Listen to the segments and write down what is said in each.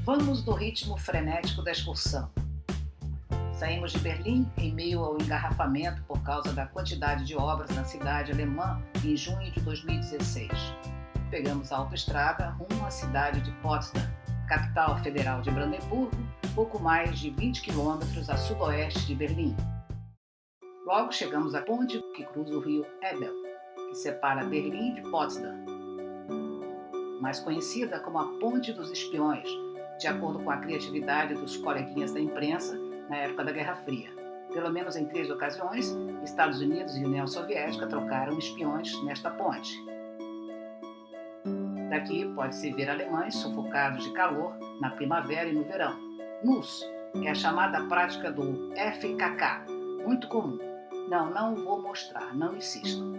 Vamos no ritmo frenético da excursão. Saímos de Berlim em meio ao engarrafamento por causa da quantidade de obras na cidade alemã em junho de 2016. Pegamos a autoestrada rumo à cidade de Potsdam, capital federal de Brandemburgo, pouco mais de 20 quilômetros a sudoeste de Berlim. Logo chegamos à ponte que cruza o rio Elbe, que separa Berlim de Potsdam, mais conhecida como a Ponte dos Espiões, de acordo com a criatividade dos coleguinhas da imprensa na época da Guerra Fria. Pelo menos em 3 ocasiões, Estados Unidos e União Soviética trocaram espiões nesta ponte. Daqui pode-se ver alemães sufocados de calor na primavera e no verão. NUS é a chamada prática do FKK, muito comum. Não vou mostrar, não insisto.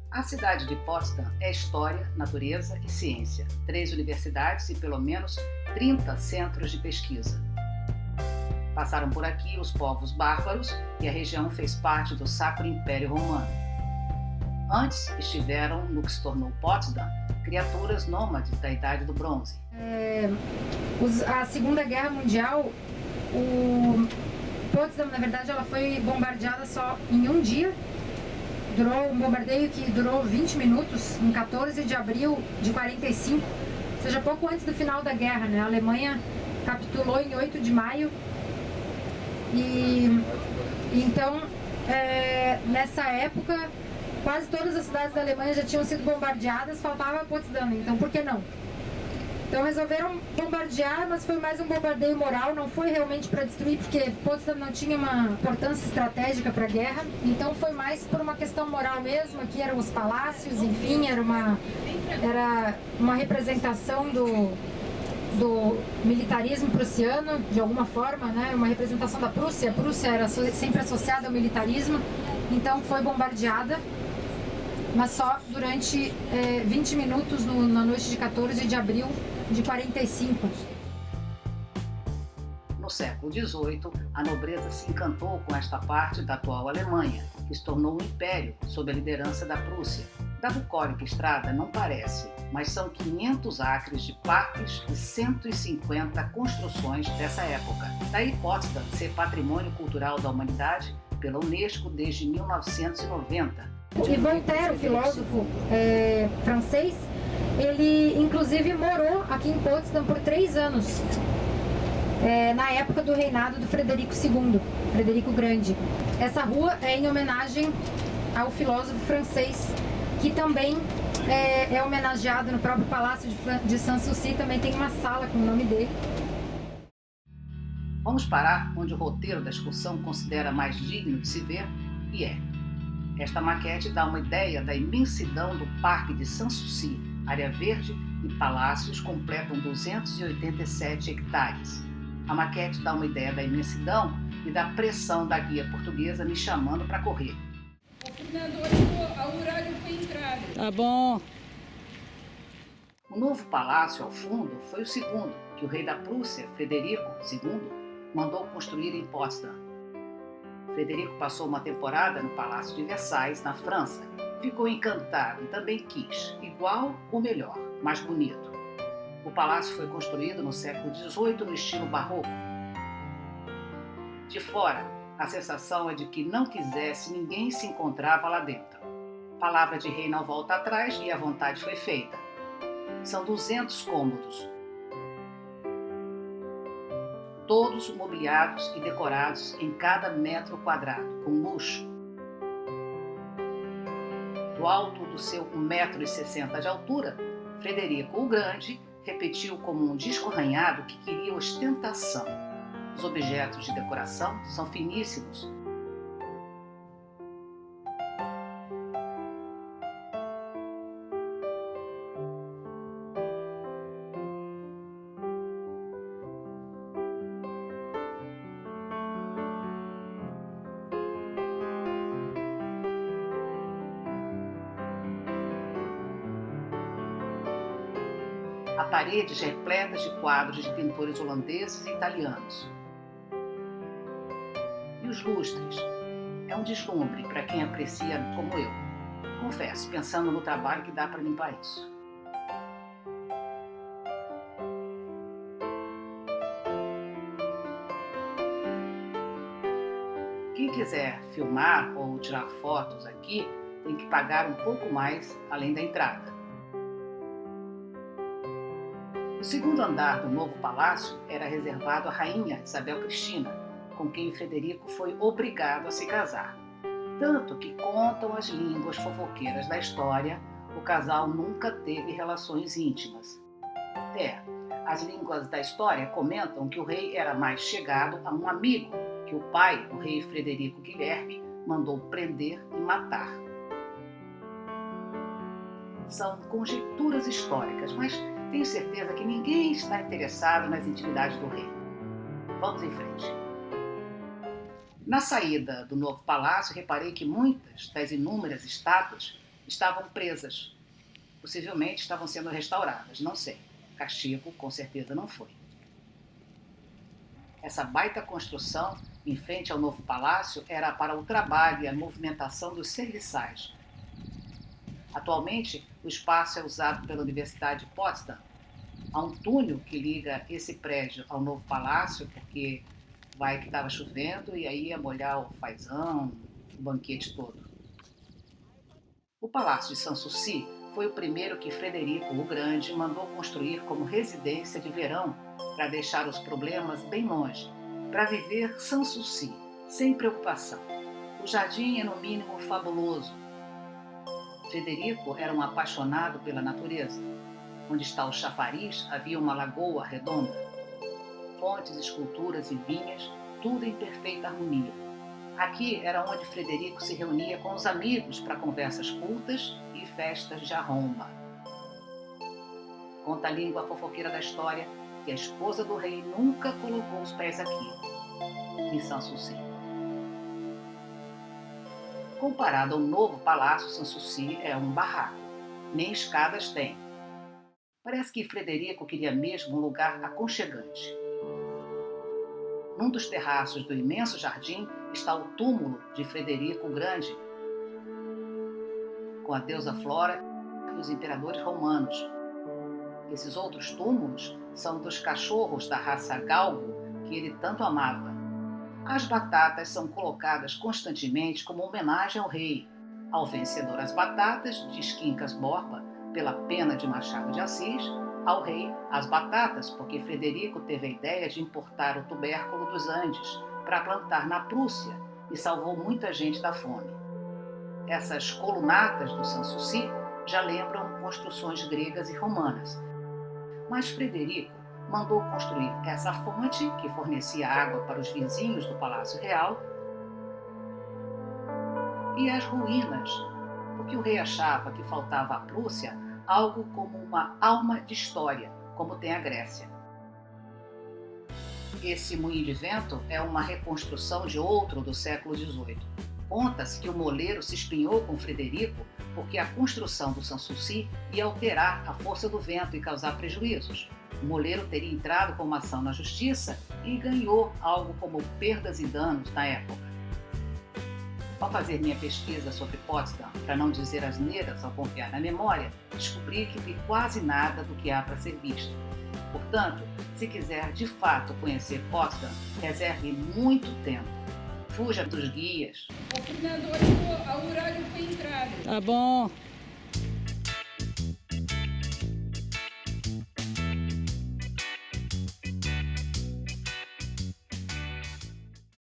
A cidade de Potsdam é história, natureza e ciência, 3 universidades e pelo menos 30 centros de pesquisa. Passaram por aqui os povos bárbaros e a região fez parte do Sacro Império Romano. Antes estiveram no que se tornou Potsdam criaturas nômades da Idade do Bronze. A Segunda Guerra Mundial, Potsdam, na verdade, ela foi bombardeada só em um dia. Durou um bombardeio que durou 20 minutos, em 14 de abril de 45, ou seja, pouco antes do final da guerra, né? A Alemanha capitulou em 8 de maio e então, nessa época, quase todas as cidades da Alemanha já tinham sido bombardeadas, faltava Potsdam, então por que não? Então resolveram bombardear, mas foi mais um bombardeio moral, não foi realmente para destruir, porque Potsdam não tinha uma importância estratégica para a guerra, então foi mais por uma questão moral mesmo. Aqui eram os palácios, enfim, era uma representação do militarismo prussiano, de alguma forma, né? Uma representação da Prússia. A Prússia era sempre associada ao militarismo, então foi bombardeada, mas só durante 20 minutos na noite de 14 de abril de 45. No século XVIII, a nobreza se encantou com esta parte da atual Alemanha, que se tornou um império sob a liderança da Prússia. Da bucólica estrada não parece, mas são 500 acres de parques e 150 construções dessa época. Daí Potsdam ser patrimônio cultural da humanidade pela Unesco desde 1990. E Voltaire, o filósofo francês, ele inclusive morou aqui em Potsdam por 3 anos, na época do reinado do Frederico II, Frederico Grande. Essa rua é em homenagem ao filósofo francês, que também é homenageado no próprio Palácio de Sanssouci, também tem uma sala com o nome dele. Vamos parar onde o roteiro da excursão considera mais digno de se ver, e esta maquete dá uma ideia da imensidão do Parque de Sanssouci. Área verde e palácios completam 287 hectares. A maquete dá uma ideia da imensidão e da pressão da guia portuguesa me chamando para correr. O horário foi entrada. Tá bom. O novo palácio ao fundo foi o segundo que o rei da Prússia, Frederico II, mandou construir em Potsdam. Frederico passou uma temporada no Palácio de Versailles, na França. Ficou encantado e também quis, igual ou melhor, mais bonito. O palácio foi construído no século XVIII no estilo barroco. De fora, a sensação é de que não quisesse, ninguém se encontrava lá dentro. Palavra de rei não volta atrás e a vontade foi feita. São 200 cômodos, todos mobiliados e decorados em cada metro quadrado, com luxo. Do alto do seu 1,60 m de altura, Frederico o Grande repetiu como um disco arranhado que queria ostentação. Os objetos de decoração são finíssimos. Há paredes repletas de quadros de pintores holandeses e italianos. E os lustres? É um deslumbre para quem aprecia como eu. Confesso, pensando no trabalho que dá para limpar isso. quiser filmar ou tirar fotos aqui, tem que pagar um pouco mais além da entrada. O segundo andar do novo palácio era reservado à rainha Isabel Cristina, com quem Frederico foi obrigado a se casar. Tanto que contam as línguas fofoqueiras da história, o casal nunca teve relações íntimas. As línguas da história comentam que o rei era mais chegado a um amigo que o pai, o rei Frederico Guilherme, mandou prender e matar. São conjecturas históricas, mas tenho certeza que ninguém está interessado nas intimidades do rei. Vamos em frente. Na saída do novo palácio, reparei que muitas das inúmeras estátuas estavam presas. Possivelmente estavam sendo restauradas, não sei. Castigo, com certeza, não foi. Essa baita construção, em frente ao novo palácio, era para o trabalho e a movimentação dos serviçais. Atualmente, o espaço é usado pela Universidade de Potsdam. Há um túnel que liga esse prédio ao novo palácio, porque vai que estava chovendo e aí ia molhar o fazão, o banquete todo. O Palácio de Sanssouci foi o primeiro que Frederico o Grande mandou construir como residência de verão para deixar os problemas bem longe, para viver Sanssouci, sem preocupação. O jardim é no mínimo fabuloso. Frederico era um apaixonado pela natureza. Onde está o chafariz havia uma lagoa redonda. Fontes, esculturas e vinhas, tudo em perfeita harmonia. Aqui era onde Frederico se reunia com os amigos para conversas cultas e festas de arromba. Conta a língua fofoqueira da história que a esposa do rei nunca colocou os pés aqui, em Sanssouci. Comparado ao novo palácio, Sanssouci é um barraco. Nem escadas tem. Parece que Frederico queria mesmo um lugar aconchegante. Num dos terraços do imenso jardim está o túmulo de Frederico o Grande, com a deusa Flora e os imperadores romanos. Esses outros túmulos são dos cachorros da raça galgo que ele tanto amava. As batatas são colocadas constantemente como homenagem ao rei. Ao vencedor as batatas, diz Quincas Borba, pela pena de Machado de Assis, ao rei as batatas, porque Frederico teve a ideia de importar o tubérculo dos Andes para plantar na Prússia e salvou muita gente da fome. Essas colunatas do Sanssouci já lembram construções gregas e romanas. Mas Frederico mandou construir essa fonte, que fornecia água para os vizinhos do Palácio Real, e as ruínas, porque o rei achava que faltava à Prússia algo como uma alma de história, como tem a Grécia. Esse moinho de vento é uma reconstrução de outro do século XVIII. Conta-se que o moleiro se espinhou com Frederico porque a construção do Sanssouci ia alterar a força do vento e causar prejuízos. O moleiro teria entrado com uma ação na justiça e ganhou algo como perdas e danos na época. Ao fazer minha pesquisa sobre Potsdam, para não dizer asneiras ao confiar na memória, descobri que vi quase nada do que há para ser visto. Portanto, se quiser de fato conhecer Potsdam, reserve muito tempo. Fuja dos guias. O coordenador, o horário foi entrada. Tá bom.